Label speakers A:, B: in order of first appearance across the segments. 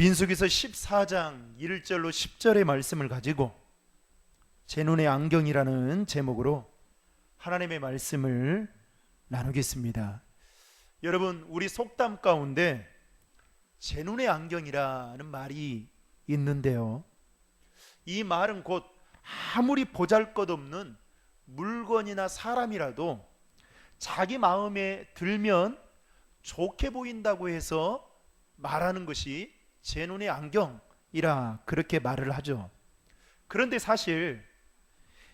A: 민수기서 14장 1절로 10절의 말씀을 가지고 제 눈의 안경이라는 제목으로 하나님의 말씀을 나누겠습니다. 여러분, 우리 속담 가운데 제 눈의 안경이라는 말이 있는데요, 이 말은 곧 아무리 보잘것없는 물건이나 사람이라도 자기 마음에 들면 좋게 보인다고 해서 말하는 것이 제 눈의 안경이라 그렇게 말을 하죠. 그런데 사실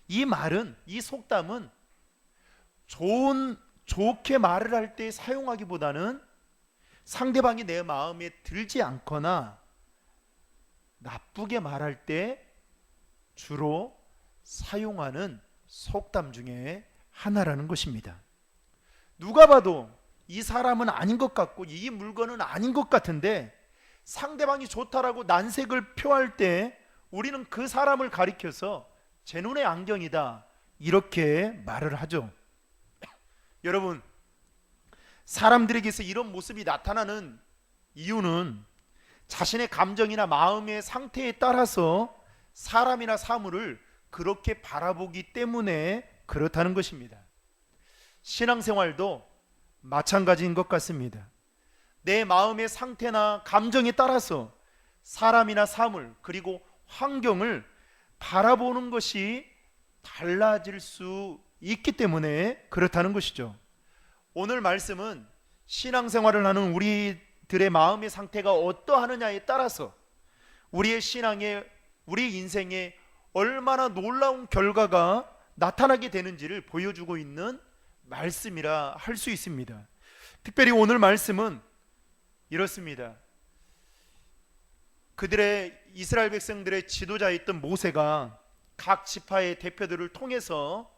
A: 이 말은, 이 속담은 좋게 말을 할 때 사용하기보다는 상대방이 내 마음에 들지 않거나 나쁘게 말할 때 주로 사용하는 속담 중에 하나라는 것입니다. 누가 봐도 이 사람은 아닌 것 같고 이 물건은 아닌 것 같은데 상대방이 좋다라고 난색을 표할 때 우리는 그 사람을 가리켜서 제 눈의 안경이다 이렇게 말을 하죠. 여러분, 사람들에게서 이런 모습이 나타나는 이유는 자신의 감정이나 마음의 상태에 따라서 사람이나 사물을 그렇게 바라보기 때문에 그렇다는 것입니다. 신앙생활도 마찬가지인 것 같습니다. 내 마음의 상태나 감정에 따라서 사람이나 사물 그리고 환경을 바라보는 것이 달라질 수 있기 때문에 그렇다는 것이죠. 오늘 말씀은 신앙생활을 하는 우리들의 마음의 상태가 어떠하느냐에 따라서 우리의 신앙에, 우리 인생에 얼마나 놀라운 결과가 나타나게 되는지를 보여주고 있는 말씀이라 할 수 있습니다. 특별히 오늘 말씀은 이렇습니다. 그들의 이스라엘 백성들의 지도자였던 모세가 각 지파의 대표들을 통해서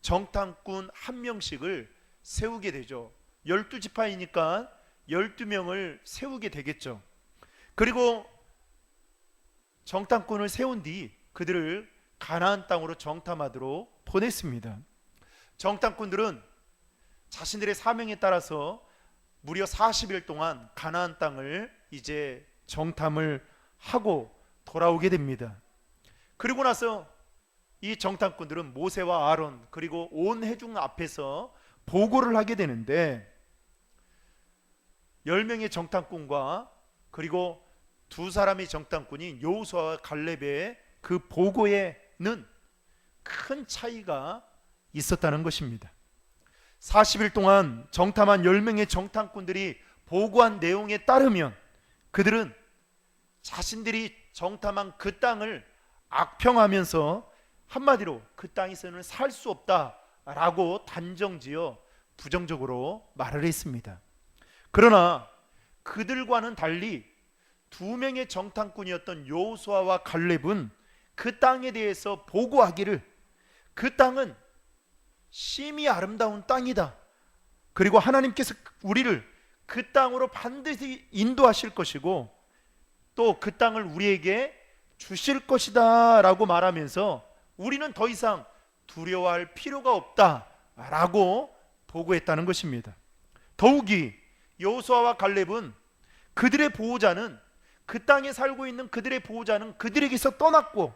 A: 정탐꾼 한 명씩을 세우게 되죠. 12지파이니까 12명을 세우게 되겠죠. 그리고 정탐꾼을 세운 뒤 그들을 가나안 땅으로 정탐하도록 보냈습니다. 정탐꾼들은 자신들의 사명에 따라서 무려 40일 동안 가나안 땅을 이제 정탐을 하고 돌아오게 됩니다. 그리고 나서 이 정탐꾼들은 모세와 아론 그리고 온 회중 앞에서 보고를 하게 되는데 10명의 정탐꾼과 그리고 두 사람의 정탐꾼인 여호수아와 갈렙의 그 보고에는 큰 차이가 있었다는 것입니다. 40일 동안 정탐한 10명의 정탐꾼들이 보고한 내용에 따르면 그들은 자신들이 정탐한 그 땅을 악평하면서 한마디로 그 땅에서는 살 수 없다라고 단정지어 부정적으로 말을 했습니다. 그러나 그들과는 달리 두 명의 정탐꾼이었던 여호수아와 갈렙은 그 땅에 대해서 보고하기를 그 땅은 심히 아름다운 땅이다. 그리고 하나님께서 우리를 그 땅으로 반드시 인도하실 것이고 또 그 땅을 우리에게 주실 것이다 라고 말하면서 우리는 더 이상 두려워할 필요가 없다 라고 보고했다는 것입니다. 더욱이 여호수아와 갈렙은 그들의 보호자는 그 땅에 살고 있는 그들의 보호자는 그들에게서 떠났고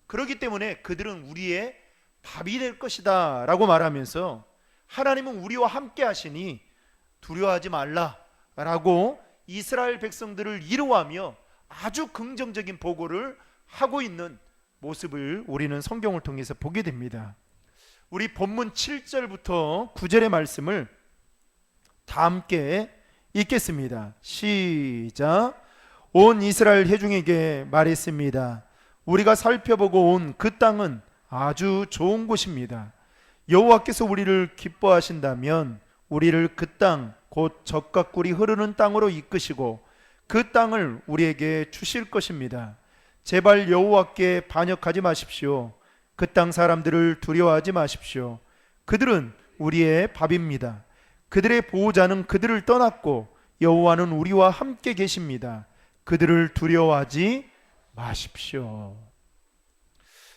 A: 그렇기 때문에 그들은 우리의 밥이 될 것이다 라고 말하면서 하나님은 우리와 함께 하시니 두려워하지 말라 라고 이스라엘 백성들을 위로하며 아주 긍정적인 보고를 하고 있는 모습을 우리는 성경을 통해서 보게 됩니다. 우리 본문 7절부터 9절의 말씀을 다 함께 읽겠습니다. 시작. 온 이스라엘 회중에게 말했습니다. 우리가 살펴보고 온 그 땅은 아주 좋은 곳입니다. 여호와께서 우리를 기뻐하신다면 우리를 그 땅 곧 젖과 꿀이 흐르는 땅으로 이끄시고 그 땅을 우리에게 주실 것입니다. 제발 여호와께 반역하지 마십시오. 그 땅 사람들을 두려워하지 마십시오. 그들은 우리의 밥입니다. 그들의 보호자는 그들을 떠났고 여호와는 우리와 함께 계십니다. 그들을 두려워하지 마십시오.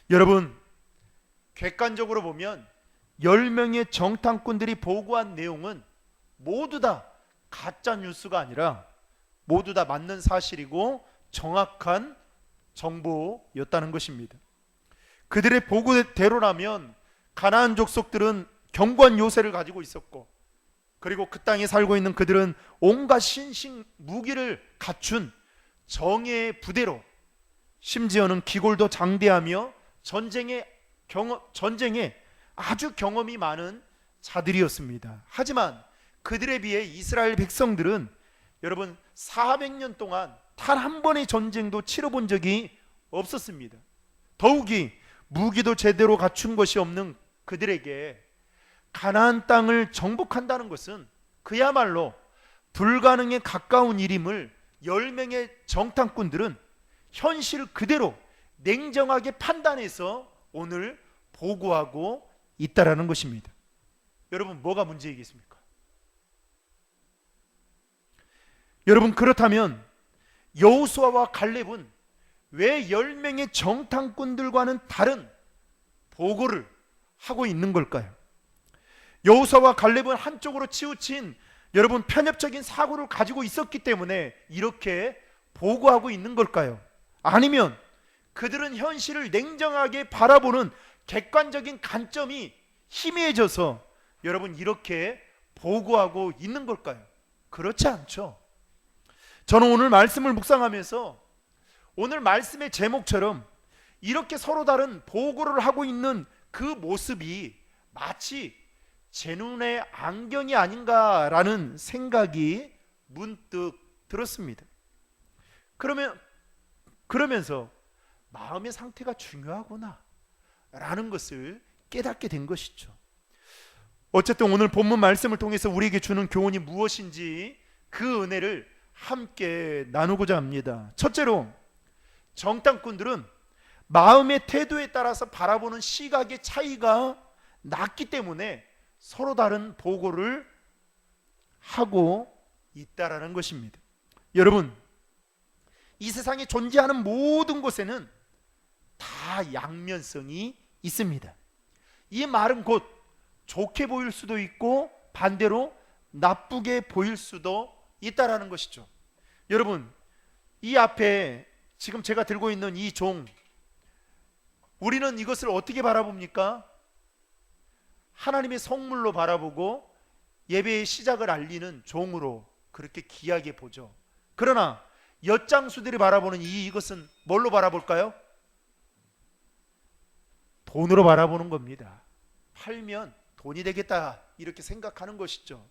A: 여러분, 객관적으로 보면 10명의 정탐꾼들이 보고한 내용은 모두 다 가짜 뉴스가 아니라 모두 다 맞는 사실이고 정확한 정보였다는 것입니다. 그들의 보고대로라면 가나안 족속들은 견고한 요새를 가지고 있었고, 그리고 그 땅에 살고 있는 그들은 온갖 신식 무기를 갖춘 정예의 부대로, 심지어는 기골도 장대하며 전쟁에 아주 경험이 많은 자들이었습니다. 하지만 그들에 비해 이스라엘 백성들은 여러분 400년 동안 단 한 번의 전쟁도 치러본 적이 없었습니다. 더욱이 무기도 제대로 갖춘 것이 없는 그들에게 가나안 땅을 정복한다는 것은 그야말로 불가능에 가까운 일임을 10명의 정탐꾼들은 현실 그대로 냉정하게 판단해서 오늘 보고하고 있다라는 것입니다. 여러분, 뭐가 문제이겠습니까? 여러분, 그렇다면 여호수아와 갈렙은 왜 10명의 정탐꾼들과는 다른 보고를 하고 있는 걸까요? 여호수아와 갈렙은 한쪽으로 치우친 여러분 편협적인 사고를 가지고 있었기 때문에 이렇게 보고하고 있는 걸까요? 아니면 그들은 현실을 냉정하게 바라보는 객관적인 관점이 희미해져서 여러분 이렇게 보고하고 있는 걸까요? 그렇지 않죠. 저는 오늘 말씀을 묵상하면서 오늘 말씀의 제목처럼 이렇게 서로 다른 보고를 하고 있는 그 모습이 마치 제 눈의 안경이 아닌가라는 생각이 문득 들었습니다. 그러면서 마음의 상태가 중요하구나 라는 것을 깨닫게 된 것이죠. 어쨌든 오늘 본문 말씀을 통해서 우리에게 주는 교훈이 무엇인지 그 은혜를 함께 나누고자 합니다. 첫째로, 정탐꾼들은 마음의 태도에 따라서 바라보는 시각의 차이가 났기 때문에 서로 다른 보고를 하고 있다라는 것입니다. 여러분, 이 세상에 존재하는 모든 곳에는 다 양면성이 있습니다. 이 말은 곧 좋게 보일 수도 있고 반대로 나쁘게 보일 수도 있다라는 것이죠. 여러분, 이 앞에 지금 제가 들고 있는 이 종, 우리는 이것을 어떻게 바라봅니까? 하나님의 성물로 바라보고 예배의 시작을 알리는 종으로 그렇게 귀하게 보죠. 그러나 엿장수들이 바라보는 이것은 뭘로 바라볼까요? 돈으로 바라보는 겁니다. 팔면 돈이 되겠다 이렇게 생각하는 것이죠.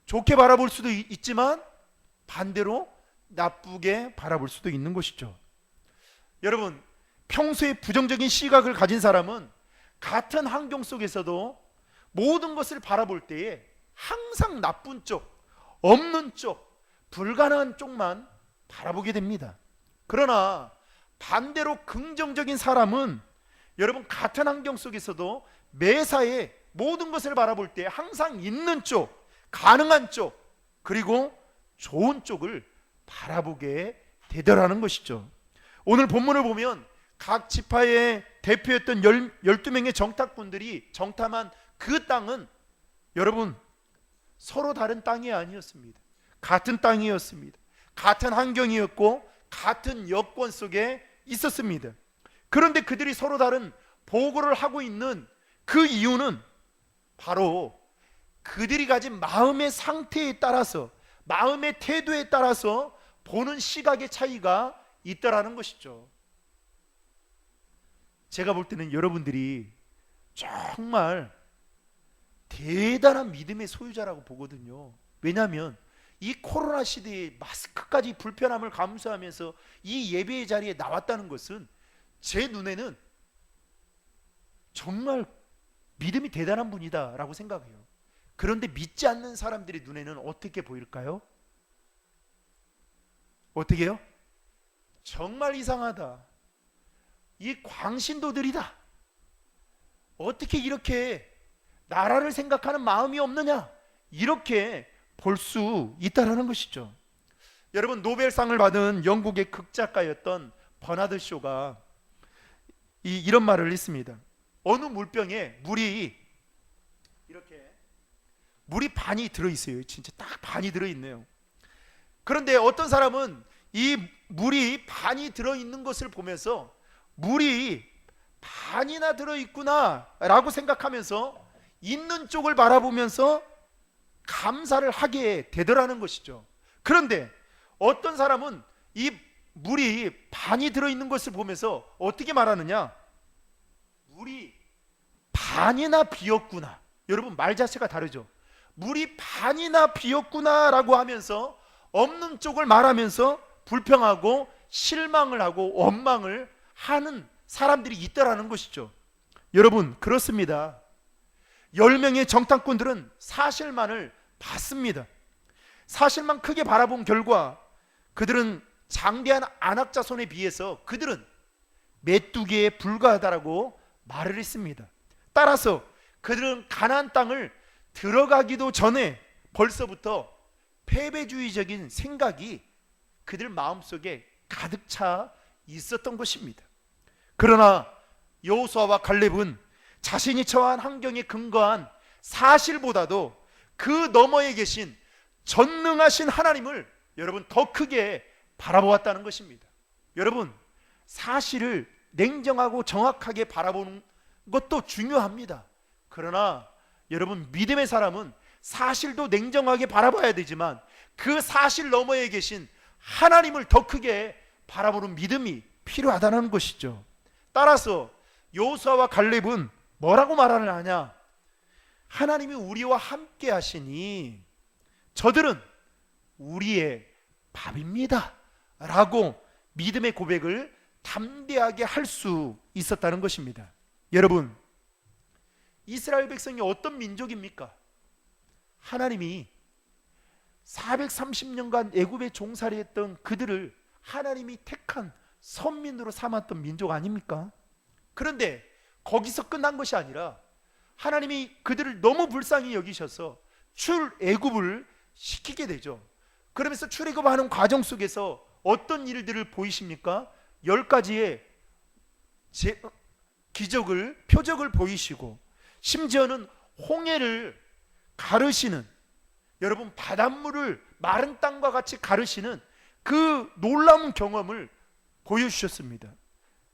A: 좋게 바라볼 수도 있지만 반대로 나쁘게 바라볼 수도 있는 것이죠. 여러분, 평소에 부정적인 시각을 가진 사람은 같은 환경 속에서도 모든 것을 바라볼 때에 항상 나쁜 쪽, 없는 쪽, 불가능한 쪽만 바라보게 됩니다. 그러나 반대로 긍정적인 사람은 여러분 같은 환경 속에서도 매사에 모든 것을 바라볼 때 항상 있는 쪽, 가능한 쪽, 그리고 좋은 쪽을 바라보게 되더라는 것이죠. 오늘 본문을 보면 각 지파의 대표였던 12명의 정탐꾼들이 정탐한 그 땅은 여러분 서로 다른 땅이 아니었습니다. 같은 땅이었습니다. 같은 환경이었고 같은 여건 속에 있었습니다. 그런데 그들이 서로 다른 보고를 하고 있는 그 이유는 바로 그들이 가진 마음의 상태에 따라서, 마음의 태도에 따라서 보는 시각의 차이가 있다라는 것이죠. 제가 볼 때는 여러분들이 정말 대단한 믿음의 소유자라고 보거든요. 왜냐하면 이 코로나 시대에 마스크까지 불편함을 감수하면서 이 예배의 자리에 나왔다는 것은 제 눈에는 정말 믿음이 대단한 분이다 라고 생각해요. 그런데 믿지 않는 사람들의 눈에는 어떻게 보일까요? 어떻게 해요? 정말 이상하다, 이 광신도들이다, 어떻게 이렇게 나라를 생각하는 마음이 없느냐, 이렇게 볼 수 있다라는 것이죠. 여러분, 노벨상을 받은 영국의 극작가였던 버나드 쇼가 이런 말을 했습니다. 어느 물병에 물이 반이 들어있어요. 진짜 딱 반이 들어있네요. 그런데 어떤 사람은 이 물이 반이 들어있는 것을 보면서 물이 반이나 들어있구나 라고 생각하면서 있는 쪽을 바라보면서 감사를 하게 되더라는 것이죠. 그런데 어떤 사람은 이 물이 반이 들어있는 것을 보면서 어떻게 말하느냐, 물이 반이나 비었구나. 여러분, 말 자체가 다르죠. 물이 반이나 비었구나 라고 하면서 없는 쪽을 말하면서 불평하고 실망을 하고 원망을 하는 사람들이 있다라는 것이죠. 여러분, 그렇습니다. 10명의 정탐꾼들은 사실만을 봤습니다. 사실만 크게 바라본 결과 그들은 장대한 안악자손에 비해서 그들은 메뚜기에 불과하다라고 말을 했습니다. 따라서 그들은 가나안 땅을 들어가기도 전에 벌써부터 패배주의적인 생각이 그들 마음속에 가득 차 있었던 것입니다. 그러나 여호수아와 갈렙은 자신이 처한 환경에 근거한 사실보다도 그 너머에 계신 전능하신 하나님을 여러분 더 크게 바라보았다는 것입니다. 여러분, 사실을 냉정하고 정확하게 바라보는 것도 중요합니다. 그러나 여러분, 믿음의 사람은 사실도 냉정하게 바라봐야 되지만 그 사실 너머에 계신 하나님을 더 크게 바라보는 믿음이 필요하다는 것이죠. 따라서 여호수아와 갈렙은 뭐라고 말을 하냐, 하나님이 우리와 함께 하시니 저들은 우리의 밥입니다 라고 믿음의 고백을 담대하게 할 수 있었다는 것입니다. 여러분, 이스라엘 백성이 어떤 민족입니까? 하나님이 430년간 애굽에 종살이했던 그들을 하나님이 택한 선민으로 삼았던 민족 아닙니까? 그런데 거기서 끝난 것이 아니라 하나님이 그들을 너무 불쌍히 여기셔서 출애굽을 시키게 되죠. 그러면서 출애굽하는 과정 속에서 어떤 일들을 보이십니까? 10가지의 기적을, 표적을 보이시고 심지어는 홍해를 가르시는, 여러분 바닷물을 마른 땅과 같이 가르시는 그 놀라운 경험을 보여주셨습니다.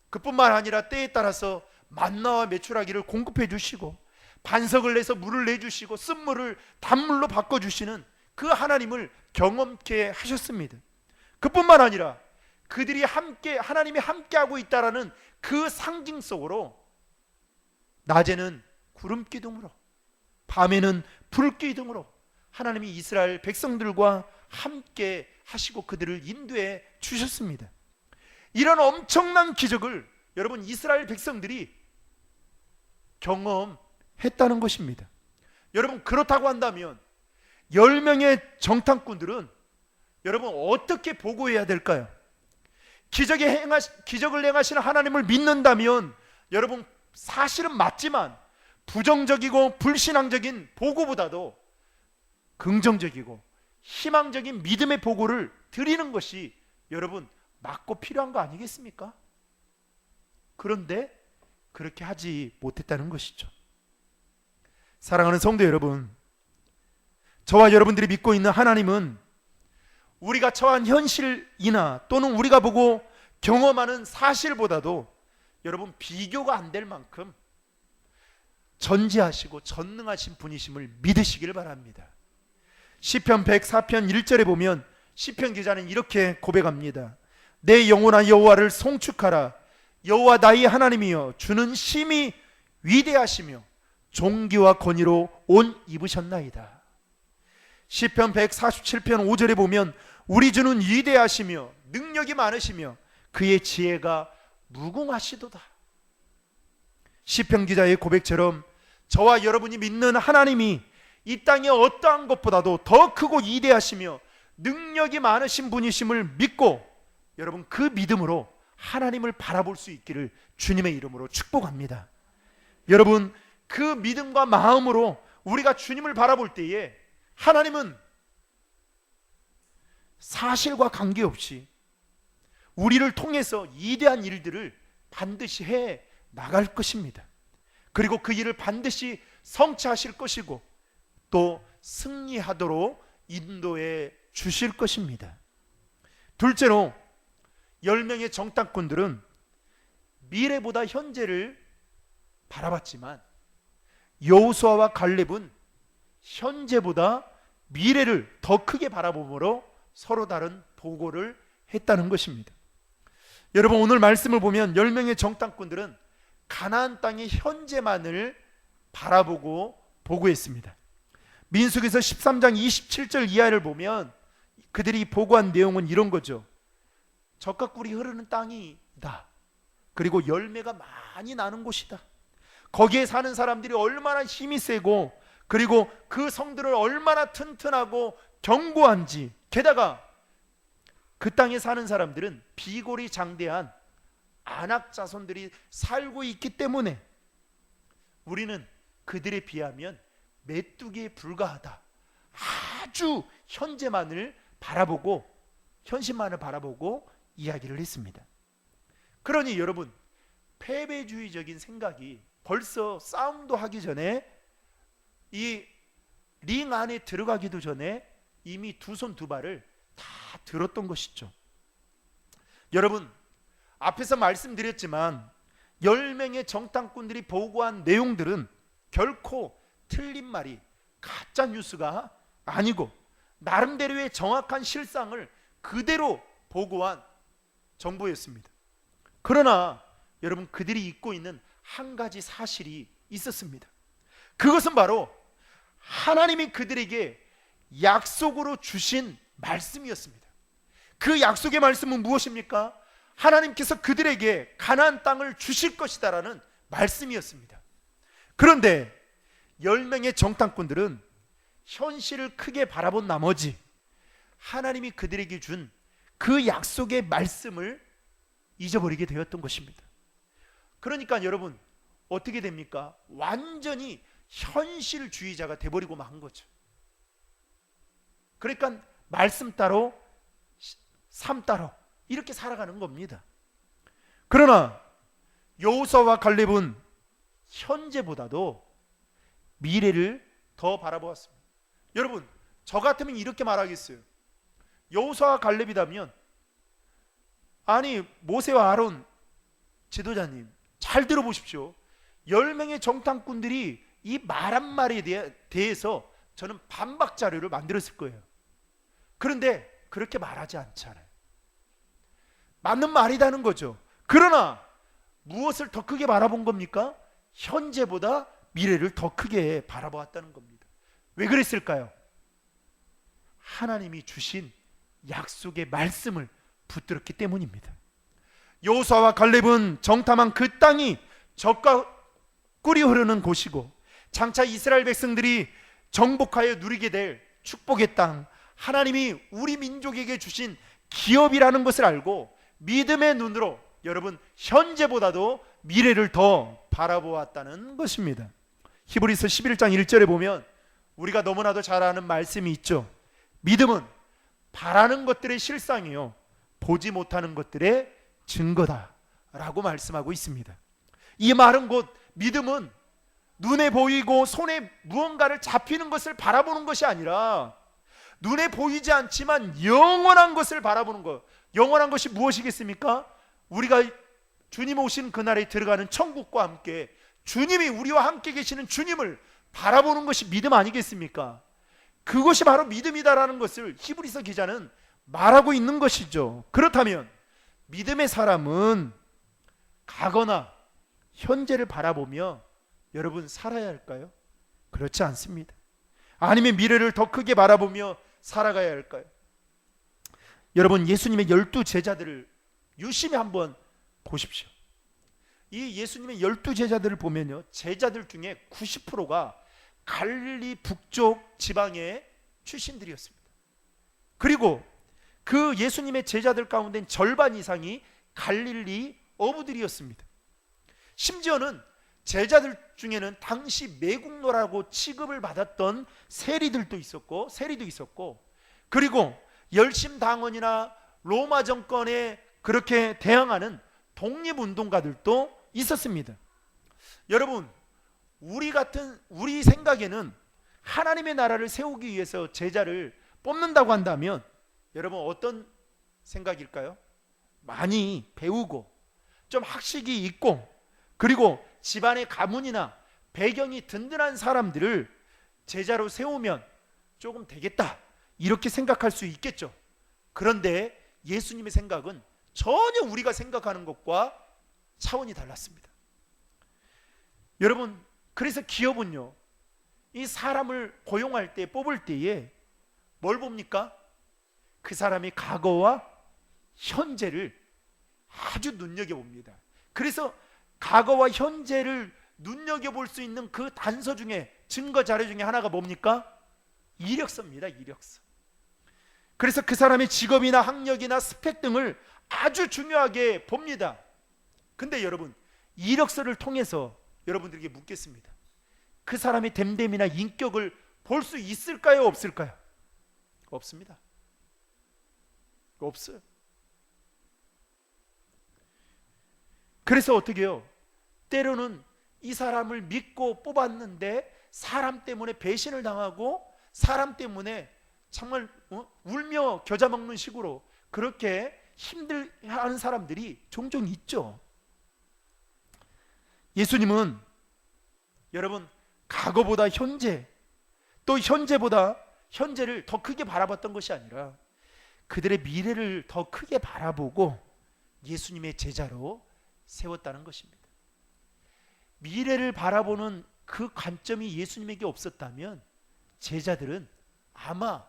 A: 그뿐만 아니라 때에 따라서 만나와 메추라기를 공급해 주시고 반석을 내서 물을 내주시고 쓴물을 단물로 바꿔주시는 그 하나님을 경험케 하셨습니다. 그뿐만 아니라 그들이 함께, 하나님이 함께하고 있다라는 그 상징 속으로 낮에는 구름 기둥으로 밤에는 불 기둥으로 하나님이 이스라엘 백성들과 함께 하시고 그들을 인도해 주셨습니다. 이런 엄청난 기적을 여러분 이스라엘 백성들이 경험했다는 것입니다. 여러분, 그렇다고 한다면 10명의 정탐꾼들은 여러분 어떻게 보고해야 될까요? 기적을 행하시는 하나님을 믿는다면 여러분 사실은 맞지만 부정적이고 불신앙적인 보고보다도 긍정적이고 희망적인 믿음의 보고를 드리는 것이 여러분 맞고 필요한 거 아니겠습니까? 그런데 그렇게 하지 못했다는 것이죠. 사랑하는 성도 여러분, 저와 여러분들이 믿고 있는 하나님은 우리가 처한 현실이나 또는 우리가 보고 경험하는 사실보다도 여러분 비교가 안 될 만큼 전지하시고 전능하신 분이심을 믿으시길 바랍니다. 시편 104편 1절에 보면 시편 기자는 이렇게 고백합니다. 내 영혼아 여호와를 송축하라. 여호와 나의 하나님이여, 주는 심히 위대하시며 존귀와 권위로 옷 입으셨나이다. 시편 147편 5절에 보면 우리 주는 위대하시며 능력이 많으시며 그의 지혜가 무궁하시도다. 시편 기자의 고백처럼 저와 여러분이 믿는 하나님이 이 땅의 어떠한 것보다도 더 크고 위대하시며 능력이 많으신 분이심을 믿고 여러분 그 믿음으로 하나님을 바라볼 수 있기를 주님의 이름으로 축복합니다. 여러분, 그 믿음과 마음으로 우리가 주님을 바라볼 때에 하나님은 사실과 관계없이 우리를 통해서 위대한 일들을 반드시 해 나갈 것입니다. 그리고 그 일을 반드시 성취하실 것이고 또 승리하도록 인도해 주실 것입니다. 둘째로 10명의 정탐꾼들은 미래보다 현재를 바라봤지만 여호수아와 갈렙은 현재보다 미래를 더 크게 바라보므로 서로 다른 보고를 했다는 것입니다. 여러분, 오늘 말씀을 보면 10명의 정탐꾼들은 가나안 땅의 현재만을 바라보고 보고했습니다. 민수기서 13장 27절 이하를 보면 그들이 보고한 내용은 이런 거죠. 젖과 꿀이 흐르는 땅이다. 그리고 열매가 많이 나는 곳이다. 거기에 사는 사람들이 얼마나 힘이 세고, 그리고 그 성들을 얼마나 튼튼하고 견고한지, 게다가 그 땅에 사는 사람들은 비골이 장대한 안악 자손들이 살고 있기 때문에 우리는 그들에 비하면 메뚜기에 불과하다. 아주 현재만을 바라보고, 현실만을 바라보고 이야기를 했습니다. 그러니 여러분, 패배주의적인 생각이 벌써 싸움도 하기 전에, 이 링 안에 들어가기도 전에 이미 두 손 두 발을 다 들었던 것이죠. 여러분, 앞에서 말씀드렸지만 10명의 정탐꾼들이 보고한 내용들은 결코 틀린 말이, 가짜 뉴스가 아니고 나름대로의 정확한 실상을 그대로 보고한 정보였습니다. 그러나 여러분, 그들이 잊고 있는 한 가지 사실이 있었습니다. 그것은 바로 하나님이 그들에게 약속으로 주신 말씀이었습니다. 그 약속의 말씀은 무엇입니까? 하나님께서 그들에게 가나안 땅을 주실 것이다라는 말씀이었습니다. 그런데 10명의 정탐꾼들은 현실을 크게 바라본 나머지 하나님이 그들에게 준 그 약속의 말씀을 잊어버리게 되었던 것입니다. 그러니까 여러분, 어떻게 됩니까? 완전히 현실주의자가 돼버리고 만 거죠. 그러니까 말씀 따로 삶 따로 이렇게 살아가는 겁니다. 그러나 여호수아와 갈렙은 현재보다도 미래를 더 바라보았습니다. 여러분, 저 같으면 이렇게 말하겠어요. 여호수아와 갈렙이라면, 아니 모세와 아론 지도자님 잘 들어보십시오. 10명의 정탐꾼들이 이 말 한마디에 대해서 저는 반박 자료를 만들었을 거예요. 그런데 그렇게 말하지 않잖아요. 맞는 말이라는 거죠. 그러나 무엇을 더 크게 바라본 겁니까? 현재보다 미래를 더 크게 바라보았다는 겁니다. 왜 그랬을까요? 하나님이 주신 약속의 말씀을 붙들었기 때문입니다. 여호수아와 갈렙은 정탐한 그 땅이 젖과 꿀이 흐르는 곳이고, 장차 이스라엘 백성들이 정복하여 누리게 될 축복의 땅, 하나님이 우리 민족에게 주신 기업이라는 것을 알고 믿음의 눈으로 여러분 현재보다도 미래를 더 바라보았다는 것입니다. 히브리서 11장 1절에 보면 우리가 너무나도 잘 아는 말씀이 있죠. 믿음은 바라는 것들의 실상이요 보지 못하는 것들의 증거다 라고 말씀하고 있습니다. 이 말은 곧 믿음은 눈에 보이고 손에 무언가를 잡히는 것을 바라보는 것이 아니라 눈에 보이지 않지만 영원한 것을 바라보는 것. 영원한 것이 무엇이겠습니까? 우리가 주님 오신 그날에 들어가는 천국과 함께 주님이 우리와 함께 계시는 주님을 바라보는 것이 믿음 아니겠습니까? 그것이 바로 믿음이다라는 것을 히브리서 기자는 말하고 있는 것이죠. 그렇다면 믿음의 사람은 가거나 현재를 바라보며 여러분 살아야 할까요? 그렇지 않습니다. 아니면 미래를 더 크게 바라보며 살아가야 할까요? 여러분, 예수님의 12제자들을 유심히 한번 보십시오. 이 예수님의 12제자들을 보면요, 제자들 중에 90%가 갈릴리 북쪽 지방의 출신들이었습니다. 그리고 그 예수님의 제자들 가운데 절반 이상이 갈릴리 어부들이었습니다. 심지어는 제자들 중에는 당시 매국노라고 취급을 받았던 세리도 있었고, 그리고 열심당원이나 로마 정권에 그렇게 대항하는 독립운동가들도 있었습니다. 여러분, 우리 생각에는 하나님의 나라를 세우기 위해서 제자를 뽑는다고 한다면 여러분 어떤 생각일까요? 많이 배우고 좀 학식이 있고 그리고 집안의 가문이나 배경이 든든한 사람들을 제자로 세우면 조금 되겠다 이렇게 생각할 수 있겠죠. 그런데 예수님의 생각은 전혀 우리가 생각하는 것과 차원이 달랐습니다. 여러분, 그래서 기업은요, 이 사람을 고용할 때, 뽑을 때에 뭘 봅니까? 그 사람이 과거와 현재를 아주 눈여겨봅니다. 그래서 과거와 현재를 눈여겨볼 수 있는 그 단서 중에, 증거 자료 중에 하나가 뭡니까? 이력서입니다. 이력서. 그래서 그 사람의 직업이나 학력이나 스펙 등을 아주 중요하게 봅니다. 근데 여러분, 이력서를 통해서 여러분들에게 묻겠습니다. 그 사람의 됨됨이나 인격을 볼 수 있을까요? 없을까요? 없습니다. 없어요. 그래서 어떻게 해요? 때로는 이 사람을 믿고 뽑았는데 사람 때문에 배신을 당하고 사람 때문에 정말 울며 겨자 먹는 식으로 그렇게 힘들어하는 사람들이 종종 있죠. 예수님은 여러분 과거보다 현재, 또 현재보다 현재를 더 크게 바라봤던 것이 아니라 그들의 미래를 더 크게 바라보고 예수님의 제자로 세웠다는 것입니다. 미래를 바라보는 그 관점이 예수님에게 없었다면 제자들은 아마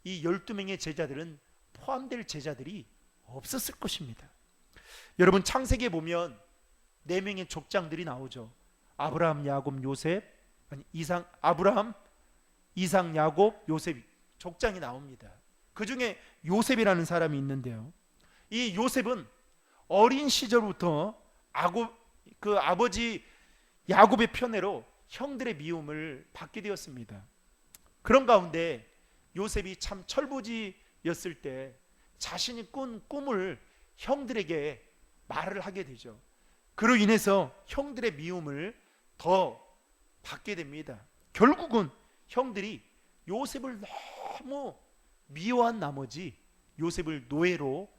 A: 이 12명의 제자들은 포함될 제자들이 없었을 것입니다. 여러분 창세기에 보면 4명의 족장들이 나오죠. 아브라함, 야곱, 요셉, 아브라함, 이삭, 야곱, 요셉 족장이 나옵니다. 그 중에 요셉이라는 사람이 있는데요. 이 요셉은 어린 시절부터 그 아버지 야곱의 편애로 형들의 미움을 받게 되었습니다. 그런 가운데 요셉이 참 철부지였을 때 자신이 꾼 꿈을 형들에게 말을 하게 되죠. 그로 인해서 형들의 미움을 더 받게 됩니다. 결국은 형들이 요셉을 너무 미워한 나머지 요셉을 노예로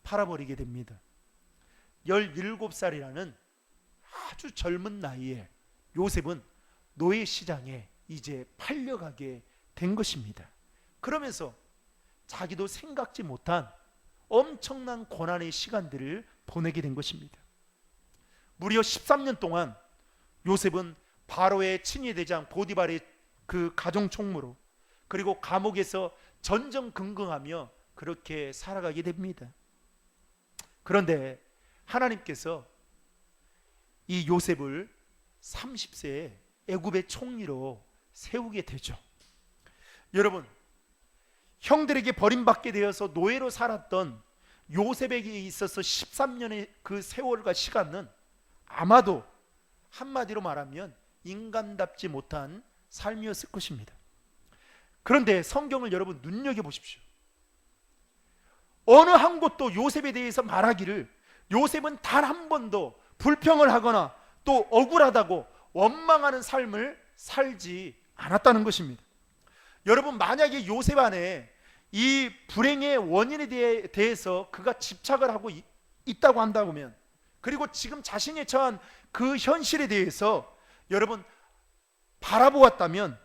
A: 팔아버리게 됩니다. 17살이라는 아주 젊은 나이에 요셉은 노예 시장에 이제 팔려가게 된 것입니다. 그러면서 자기도 생각지 못한 엄청난 고난의 시간들을 보내게 된 것입니다. 무려 13년 동안 요셉은 바로의 친위 대장 보디발의 그 가정 총무로 그리고 감옥에서 전전긍긍하며 그렇게 살아가게 됩니다. 그런데 하나님께서 이 요셉을 30세에 애굽의 총리로 세우게 되죠. 여러분, 형들에게 버림받게 되어서 노예로 살았던 요셉에게 있어서 13년의 그 세월과 시간은 아마도 한마디로 말하면 인간답지 못한 삶이었을 것입니다. 그런데 성경을 여러분 눈여겨보십시오. 어느 한 곳도 요셉에 대해서 말하기를 요셉은 단 한 번도 불평을 하거나 또 억울하다고 원망하는 삶을 살지 않았다는 것입니다. 여러분, 만약에 요셉 안에 이 불행의 원인에 대해서 그가 집착을 하고 있다고 한다면, 그리고 지금 자신이 처한 그 현실에 대해서 여러분 바라보았다면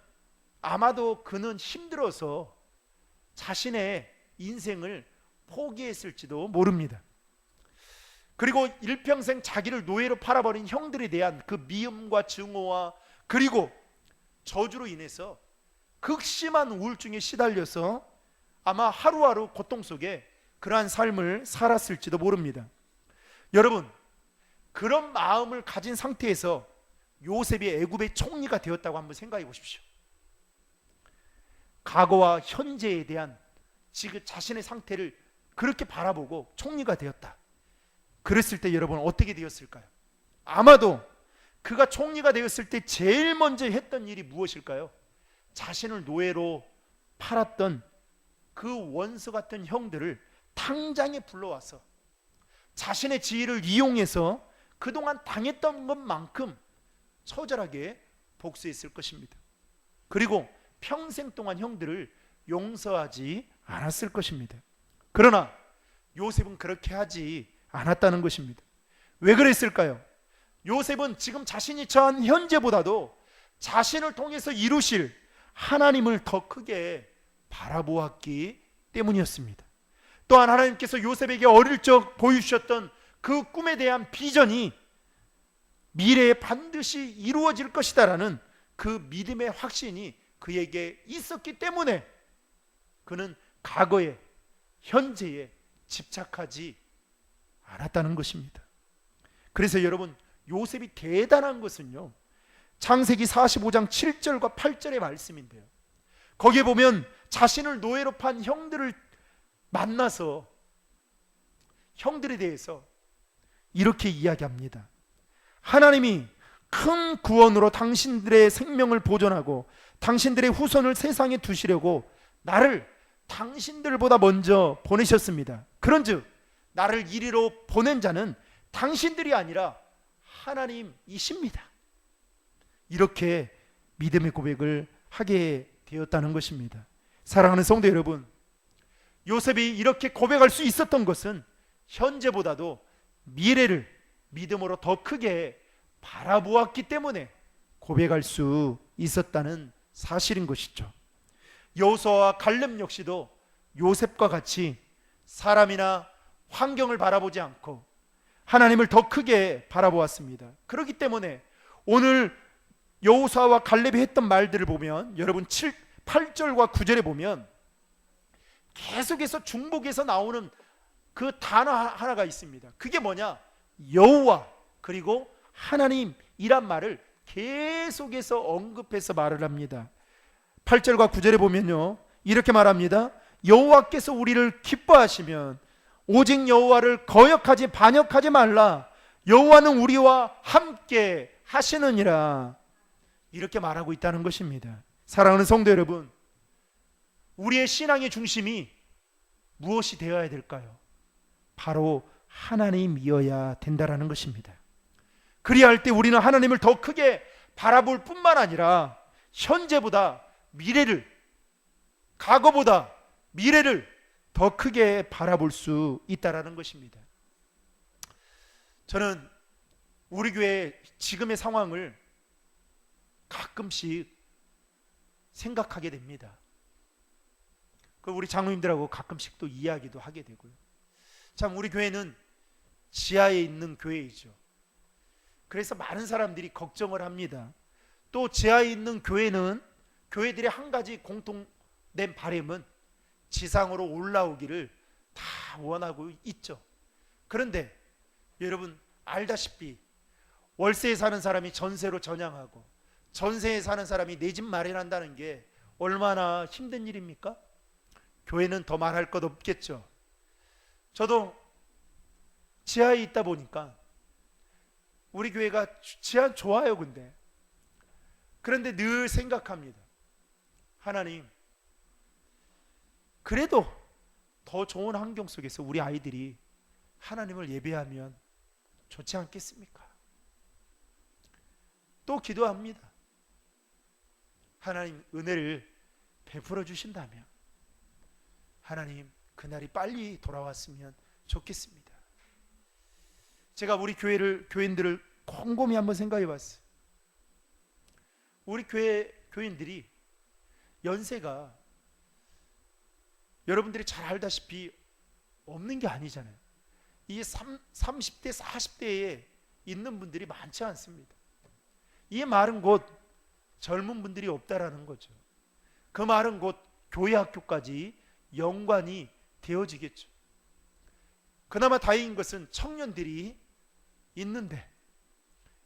A: 아마도 그는 힘들어서 자신의 인생을 포기했을지도 모릅니다. 그리고 일평생 자기를 노예로 팔아버린 형들에 대한 그 미움과 증오와 그리고 저주로 인해서 극심한 우울증에 시달려서 아마 하루하루 고통 속에 그러한 삶을 살았을지도 모릅니다. 여러분, 그런 마음을 가진 상태에서 요셉이 애굽의 총리가 되었다고 한번 생각해 보십시오. 과거와 현재에 대한 지금 자신의 상태를 그렇게 바라보고 총리가 되었다. 그랬을 때 여러분 어떻게 되었을까요? 아마도 그가 총리가 되었을 때 제일 먼저 했던 일이 무엇일까요? 자신을 노예로 팔았던 그 원수 같은 형들을 당장에 불러와서 자신의 지위를 이용해서 그동안 당했던 것만큼 처절하게 복수했을 것입니다. 그리고 평생 동안 형들을 용서하지 않았을 것입니다. 그러나 요셉은 그렇게 하지 않았다는 것입니다. 왜 그랬을까요? 요셉은 지금 자신이 처한 현재보다도 자신을 통해서 이루실 하나님을 더 크게 바라보았기 때문이었습니다. 또한 하나님께서 요셉에게 어릴 적 보여주셨던 그 꿈에 대한 비전이 미래에 반드시 이루어질 것이다라는 그 믿음의 확신이 그에게 있었기 때문에 그는 과거에, 현재에 집착하지 않았다는 것입니다. 그래서 여러분, 요셉이 대단한 것은요, 창세기 45장 7절과 8절의 말씀인데요, 거기에 보면 자신을 노예로 판 형들을 만나서 형들에 대해서 이렇게 이야기합니다. 하나님이 큰 구원으로 당신들의 생명을 보존하고 당신들의 후손을 세상에 두시려고 나를 당신들보다 먼저 보내셨습니다. 그런즉 나를 이리로 보낸 자는 당신들이 아니라 하나님이십니다. 이렇게 믿음의 고백을 하게 되었다는 것입니다. 사랑하는 성도 여러분, 요셉이 이렇게 고백할 수 있었던 것은 현재보다도 미래를 믿음으로 더 크게 바라보았기 때문에 고백할 수 있었다는 사실인 것이죠. 여호수아와 갈렙 역시도 요셉과 같이 사람이나 환경을 바라보지 않고 하나님을 더 크게 바라보았습니다. 그렇기 때문에 오늘 여호수아와 갈렙이 했던 말들을 보면 여러분 8절과 9절에 보면 계속해서 중복해서 나오는 그 단어 하나가 있습니다. 그게 뭐냐? 여호와 그리고 하나님이란 말을 계속해서 언급해서 말을 합니다. 8절과 9절에 보면요, 이렇게 말합니다. 여호와께서 우리를 기뻐하시면 오직 여호와를 거역하지 반역하지 말라. 여호와는 우리와 함께 하시느니라. 이렇게 말하고 있다는 것입니다. 사랑하는 성도 여러분, 우리의 신앙의 중심이 무엇이 되어야 될까요? 바로 하나님이어야 된다라는 것입니다. 그리야 할 때 우리는 하나님을 더 크게 바라볼 뿐만 아니라 현재보다 미래를, 과거보다 미래를 더 크게 바라볼 수 있다라는 것입니다. 저는 우리 교회 지금의 상황을 가끔씩 생각하게 됩니다. 우리 장로님들하고 가끔씩 또 이야기도 하게 되고요. 참 우리 교회는 지하에 있는 교회이죠. 그래서 많은 사람들이 걱정을 합니다. 또 지하에 있는 교회는 교회들의 한 가지 공통된 바람은 지상으로 올라오기를 다 원하고 있죠. 그런데 여러분 알다시피 월세에 사는 사람이 전세로 전향하고 전세에 사는 사람이 내 집 마련한다는 게 얼마나 힘든 일입니까? 교회는 더 말할 것 없겠죠. 저도 지하에 있다 보니까 우리 교회가 지하 좋아요. 그런데 늘 생각합니다. 하나님, 그래도 더 좋은 환경 속에서 우리 아이들이 하나님을 예배하면 좋지 않겠습니까? 또 기도합니다. 하나님 은혜를 베풀어 주신다면 하나님 그날이 빨리 돌아왔으면 좋겠습니다. 제가 우리 교인들을 곰곰이 한번 생각해 봤어요. 우리 교인들이 연세가 여러분들이 잘 알다시피 없는 게 아니잖아요. 이 30대 40대에 있는 분들이 많지 않습니다. 이 말은 곧 젊은 분들이 없다라는 거죠. 그 말은 곧 교회 학교까지 연관이 되어지겠죠. 그나마 다행인 것은 청년들이 있는데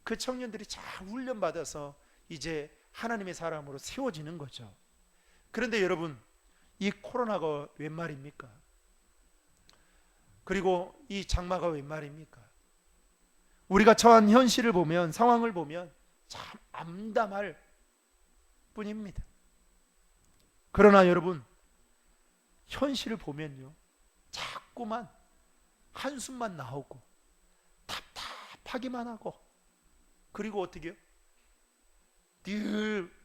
A: 그 청년들이 잘 훈련받아서 이제 하나님의 사람으로 세워지는 거죠. 그런데 여러분, 이 코로나가 웬 말입니까? 그리고 이 장마가 웬 말입니까? 우리가 처한 현실을 보면, 상황을 보면 참 암담할 뿐입니다. 그러나 여러분, 현실을 보면요, 자꾸만 한숨만 나오고 답답하기만 하고, 그리고 어떻게 해요? 늘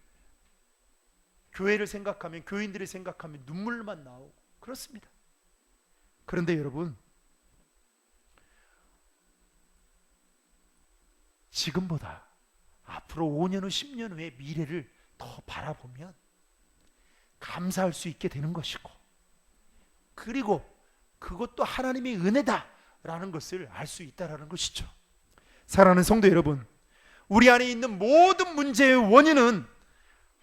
A: 교회를 생각하면, 교인들을 생각하면 눈물만 나오고 그렇습니다. 그런데 여러분, 지금보다 앞으로 5년 후 10년 후의 미래를 더 바라보면 감사할 수 있게 되는 것이고, 그리고 그것도 하나님의 은혜다라는 것을 알 수 있다라는 것이죠. 사랑하는 성도 여러분, 우리 안에 있는 모든 문제의 원인은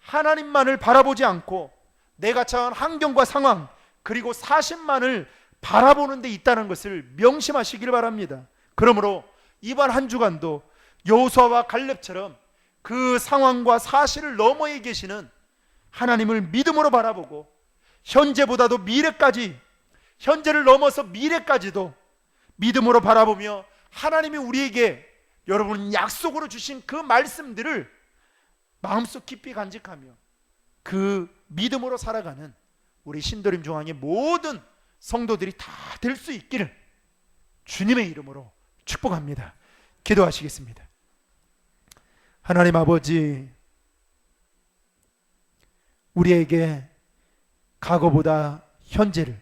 A: 하나님만을 바라보지 않고 내가 처한 환경과 상황, 그리고 사실만을 바라보는 데 있다는 것을 명심하시길 바랍니다. 그러므로 이번 한 주간도 여호수아와 갈렙처럼 그 상황과 사실을 너머에 계시는 하나님을 믿음으로 바라보고, 현재보다도 미래까지, 현재를 넘어서 미래까지도 믿음으로 바라보며 하나님이 우리에게 여러분 약속으로 주신 그 말씀들을 마음속 깊이 간직하며 그 믿음으로 살아가는 우리 신도림 중앙의 모든 성도들이 다 될 수 있기를 주님의 이름으로 축복합니다. 기도하시겠습니다. 하나님 아버지, 우리에게 과거보다 현재를,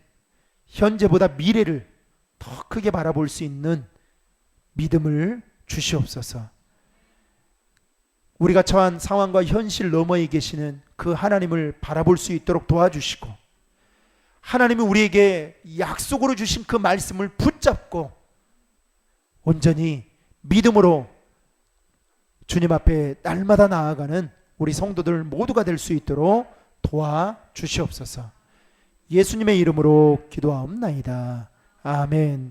A: 현재보다 미래를 더 크게 바라볼 수 있는 믿음을 주시옵소서. 우리가 처한 상황과 현실 너머에 계시는 그 하나님을 바라볼 수 있도록 도와주시고, 하나님이 우리에게 약속으로 주신 그 말씀을 붙잡고 온전히 믿음으로 주님 앞에 날마다 나아가는 우리 성도들 모두가 될 수 있도록 도와주시옵소서. 예수님의 이름으로 기도하옵나이다. 아멘.